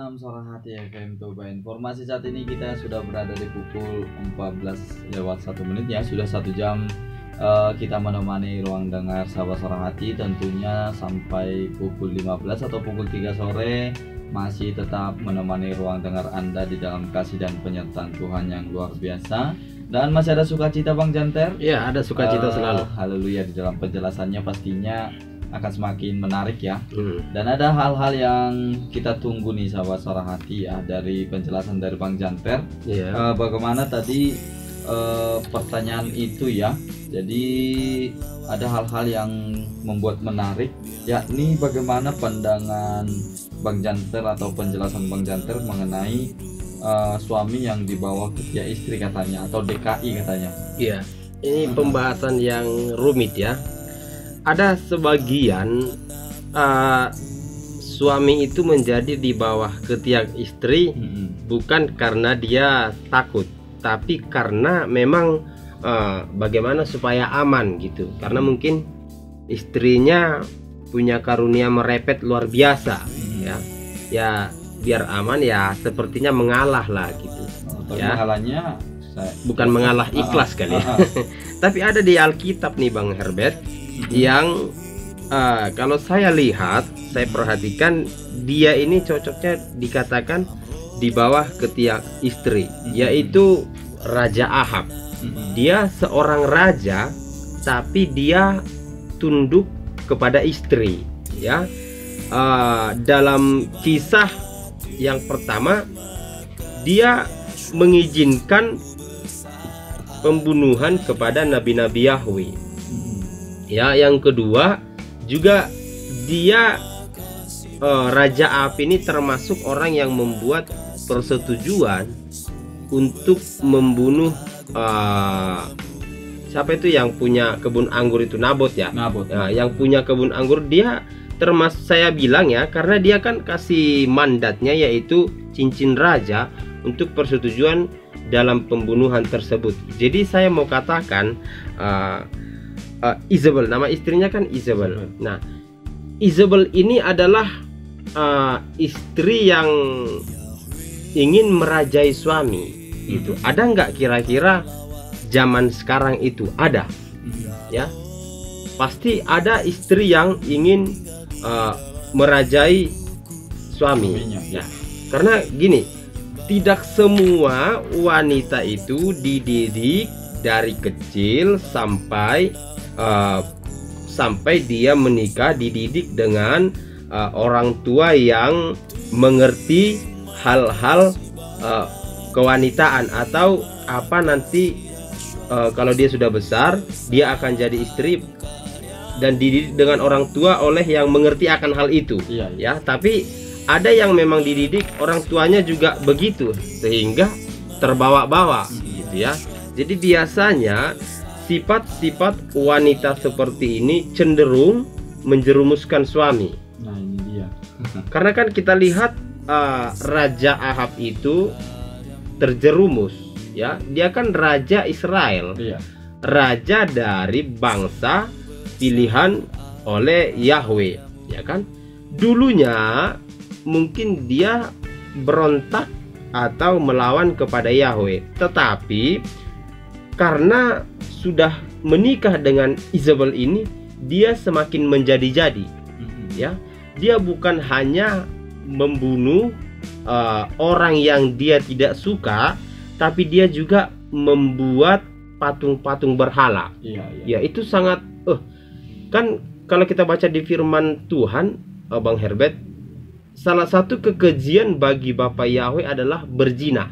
malam Suara Hati FM Toba. Informasi saat ini kita sudah berada di pukul 14:01 ya. Sudah 1 jam kita menemani ruang dengar sahabat Suara Hati tentunya sampai pukul 15 atau pukul 3 sore masih tetap menemani ruang dengar Anda di dalam kasih dan penyertaan Tuhan yang luar biasa. Dan masih ada sukacita Bang Janter? Ya, ada sukacita selalu. Haleluya, di dalam penjelasannya pastinya akan semakin menarik ya. Dan ada hal-hal yang kita tunggu nih sahabat Suara Hati ya dari penjelasan dari Bang Janter. Bagaimana tadi pertanyaan itu ya. Jadi ada hal-hal yang membuat menarik, yakni bagaimana pandangan Bang Janter atau penjelasan Bang Janter mengenai suami yang dibawa ketiak istri katanya, atau DKI katanya. Iya, ini pembahasan yang rumit ya. Ada sebagian suami itu menjadi di bawah ketiak istri bukan karena dia takut, tapi karena memang bagaimana supaya aman gitu. Karena mungkin istrinya punya karunia merepet luar biasa ya biar aman ya, sepertinya mengalah lah gitu. Ya. Mengalahnya bukan mengalah ikhlas kali ya. Tapi ada di Alkitab nih Bang Herbert yang kalau saya lihat, saya perhatikan dia ini cocoknya dikatakan di bawah ketiak istri, yaitu Raja Ahab. Dia seorang raja tapi dia tunduk kepada istri ya. Dalam kisah yang pertama dia mengizinkan pembunuhan kepada nabi-nabi Yahweh. Ya, yang kedua juga dia Raja Ahab ini termasuk orang yang membuat persetujuan untuk membunuh siapa itu yang punya kebun anggur itu, Nabot ya. Nah, yang punya kebun anggur dia termasuk, saya bilang ya, karena dia kan kasih mandatnya yaitu cincin raja untuk persetujuan dalam pembunuhan tersebut. Jadi saya mau katakan Isabel, nama istrinya kan Isabel. Nah, Isabel ini adalah istri yang ingin merajai suami. Itu ada nggak kira-kira zaman sekarang itu? Ada, ya. Pasti ada istri yang ingin merajai suami. Ya. Karena gini, tidak semua wanita itu dididik dari kecil sampai dia menikah, dididik dengan orang tua yang mengerti hal-hal kewanitaan, atau apa nanti kalau dia sudah besar dia akan jadi istri dan dididik dengan orang tua oleh yang mengerti akan hal itu. Ya, tapi ada yang memang dididik orang tuanya juga begitu sehingga terbawa-bawa gitu ya. Jadi biasanya sifat-sifat wanita seperti ini cenderung menjerumuskan suami. Nah, ini dia. Karena kan kita lihat Raja Ahab itu terjerumus ya. Dia kan raja Israel. Raja dari bangsa pilihan oleh Yahweh, ya kan? Dulunya mungkin dia berontak atau melawan kepada Yahweh, tetapi karena sudah menikah dengan Isabel ini, dia semakin menjadi-jadi. Ya, dia bukan hanya membunuh orang yang dia tidak suka, tapi dia juga membuat patung-patung berhala. Ya, itu sangat kan kalau kita baca di firman Tuhan, Bang Herbert, salah satu kekejian bagi Bapak Yahweh adalah berzina.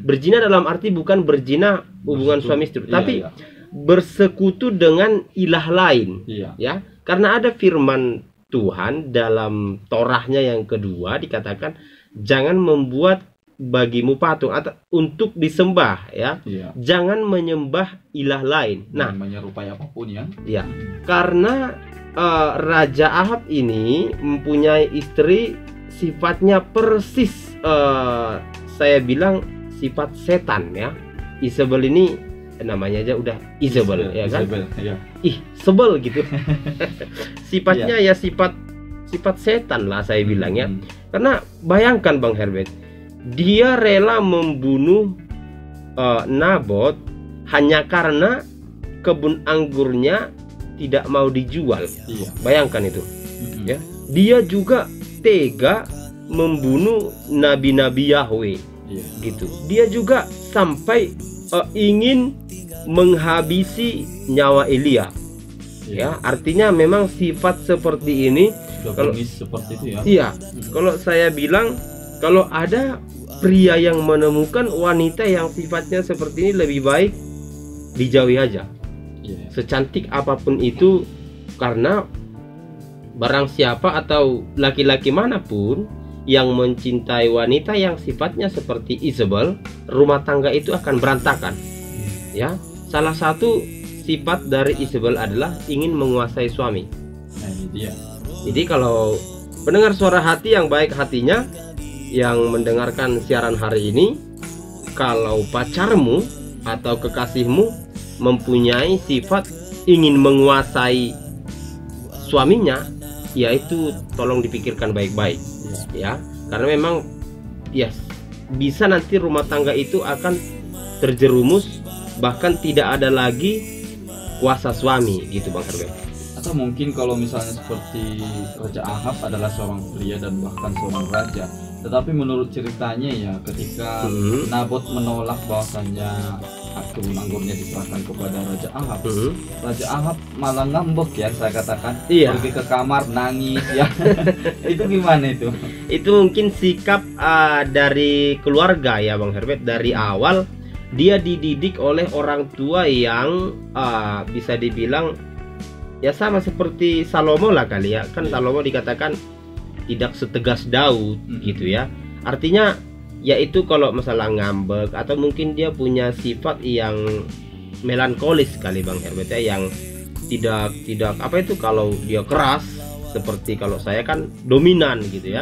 Berzina dalam arti bukan berzina hubungan suami istri, tapi bersekutu dengan ilah lain. Ya, karena ada firman Tuhan dalam Torahnya yang kedua dikatakan jangan membuat bagimu patung atau untuk disembah ya. Jangan menyembah ilah lain. Nah, menyerupai apapun ya. Ya, karena Raja Ahab ini mempunyai istri sifatnya persis saya bilang sifat setan ya. Isabel ini namanya aja udah Isabel ya kan. Sebel gitu. Sifatnya ya sifat sifat setan lah saya bilang ya. Karena bayangkan Bang Herbert, dia rela membunuh Nabot hanya karena kebun anggurnya tidak mau dijual. Bayangkan itu. Ya, dia juga tega membunuh nabi-nabi Yahweh. Gitu. Dia juga sampai ingin menghabisi nyawa Elia. Ya, artinya memang sifat seperti ini kalau seperti itu ya. Iya, kalau saya bilang kalau ada pria yang menemukan wanita yang sifatnya seperti ini, lebih baik dijauhi aja. Secantik apapun itu, karena barang siapa atau laki-laki manapun yang mencintai wanita yang sifatnya seperti Isabel, rumah tangga itu akan berantakan. Ya, salah satu sifat dari Isabel adalah ingin menguasai suami. Nah, ini dia. Jadi kalau pendengar suara hati yang baik hatinya yang mendengarkan siaran hari ini, kalau pacarmu atau kekasihmu mempunyai sifat ingin menguasai suaminya, yaitu tolong dipikirkan baik-baik. Ya, karena memang ya bisa nanti rumah tangga itu akan terjerumus, bahkan tidak ada lagi kuasa suami gitu Bang Herbert. Atau mungkin kalau misalnya seperti Raja Ahab adalah seorang pria dan bahkan seorang raja, tetapi menurut ceritanya ya ketika Nabot menolak bahwasanya kebun anggurnya diserahkan kepada Raja Ahab, Raja Ahab malah ngambek ya, saya katakan. Pergi ke kamar nangis ya. Itu gimana itu? Itu mungkin sikap dari keluarga ya Bang Herbert. Dari awal dia dididik oleh orang tua yang bisa dibilang ya sama seperti Salomo lah kali ya. Kan Salomo dikatakan tidak setegas Daud gitu ya. Artinya yaitu kalau masalah ngambek atau mungkin dia punya sifat yang melankolis kali Bang Herbert ya, yang tidak apa itu, kalau dia keras seperti kalau saya kan dominan gitu ya.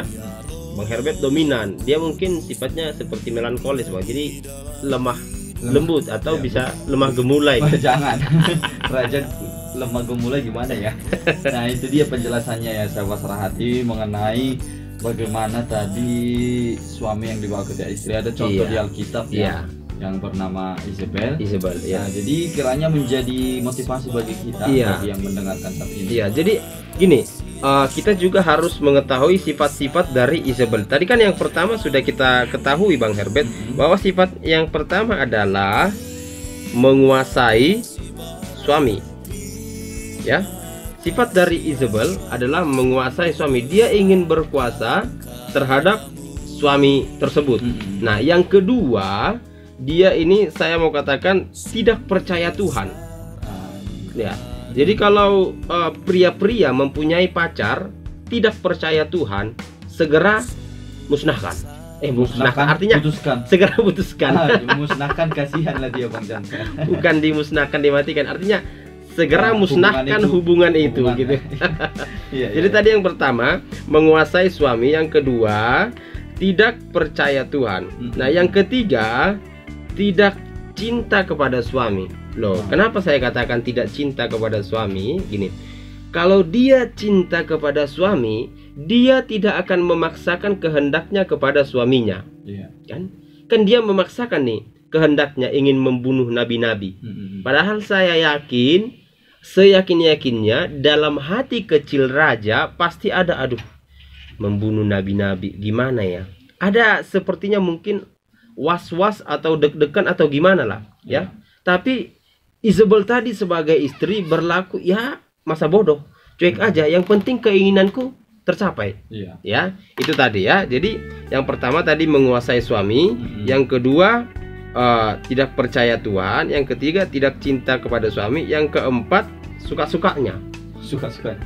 Bang Herbert dominan, dia mungkin sifatnya seperti melankolis Bang. Jadi lemah lembut atau bisa lemah gemulai. Jangan. Raja lemah gemulai gimana ya? Nah, itu dia penjelasannya ya sahabat Serahati mengenai bagaimana tadi suami yang dibawa ke istri. Ada contoh di Alkitab ya, yang bernama Isabel ya. Nah, jadi kiranya menjadi motivasi bagi kita bagi yang mendengarkan saat ini. Iya, jadi gini, kita juga harus mengetahui sifat-sifat dari Isabel. Tadi kan yang pertama sudah kita ketahui Bang Herbert, bahwa sifat yang pertama adalah menguasai suami. Ya, sifat dari Isabel adalah menguasai suami. Dia ingin berkuasa terhadap suami tersebut. Nah, yang kedua, dia ini saya mau katakan tidak percaya Tuhan. Ya, jadi kalau pria-pria mempunyai pacar tidak percaya Tuhan, segera musnahkan. Musnahkan artinya putuskan. Segera putuskan. Dimusnahkan, kasihan lah dia Bang Jansen. Bukan dimusnahkan, dimatikan. Artinya segera musnahkan hubungan itu gitu. Jadi tadi yang pertama menguasai suami, yang kedua tidak percaya Tuhan. Nah, yang ketiga tidak cinta kepada suami. Loh, kenapa saya katakan tidak cinta kepada suami? Gini, kalau dia cinta kepada suami, dia tidak akan memaksakan kehendaknya kepada suaminya. Kan dia memaksakan nih kehendaknya ingin membunuh nabi-nabi. Padahal saya yakin, seyakin-yakinnya dalam hati kecil raja pasti ada, aduh, membunuh nabi-nabi gimana ya, ada sepertinya mungkin was-was atau deg-degan atau gimana lah ya. Tapi Isabel tadi sebagai istri berlaku ya masa bodoh, cuek aja, yang penting keinginanku tercapai. Ya, itu tadi ya. Jadi yang pertama tadi menguasai suami, yang kedua tidak percaya Tuhan, yang ketiga tidak cinta kepada suami, yang keempat suka-sukanya.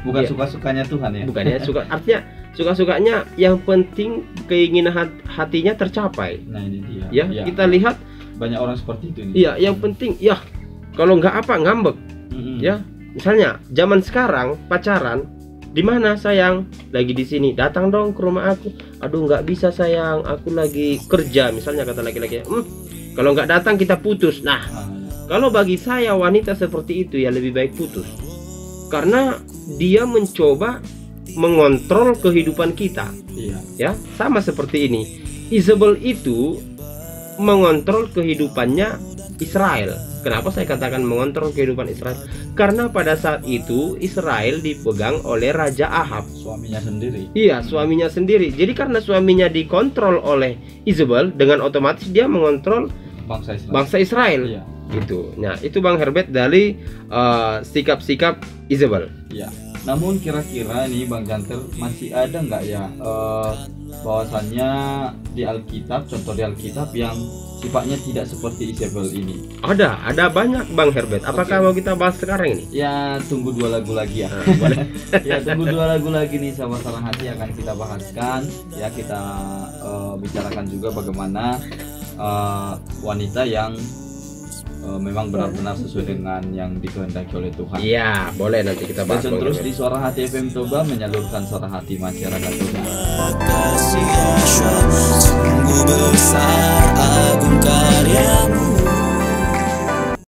Bukan suka-sukanya Tuhan ya. Bukan ya, artinya suka-sukanya, yang penting keinginan hatinya tercapai. Nah, ini dia. Ya, kita lihat banyak orang seperti itu nih. Iya, yang penting ya kalau nggak apa ngambek. Ya, misalnya zaman sekarang pacaran, di mana sayang? Lagi di sini, datang dong ke rumah aku. Aduh, nggak bisa sayang, aku lagi kerja, misalnya kata laki-laki. Kalau nggak datang kita putus. Nah, kalau bagi saya wanita seperti itu ya lebih baik putus, karena dia mencoba mengontrol kehidupan kita. Iya. Ya, sama seperti ini. Isabel itu mengontrol kehidupannya Israel. Kenapa saya katakan mengontrol kehidupan Israel? Karena pada saat itu Israel dipegang oleh Raja Ahab, suaminya sendiri. Iya, suaminya sendiri. Jadi karena suaminya dikontrol oleh Isabel, dengan otomatis dia mengontrol bangsa Israel. Iya. Gitu. Nah, itu Bang Herbert dari sikap-sikap Isabel. Iya. Namun kira-kira ini Bang Janter masih ada nggak ya bahwasannya di Alkitab, contoh di Alkitab yang sifatnya tidak seperti Isabel ini? Ada banyak Bang Herbert. Apakah mau kita bahas sekarang ini? Ya, tunggu 2 lagu lagi ya. Boleh. Ya, tunggu 2 lagu lagi nih sahabat Sarah Hati akan kita bahaskan. Ya, kita bicarakan juga bagaimana wanita yang memang benar-benar sesuai dengan yang dikehendaki oleh Tuhan. Iya, boleh, nanti kita bahas. Dan terus di Suara Hati FM Toba menyalurkan suara hati masyarakat Toba.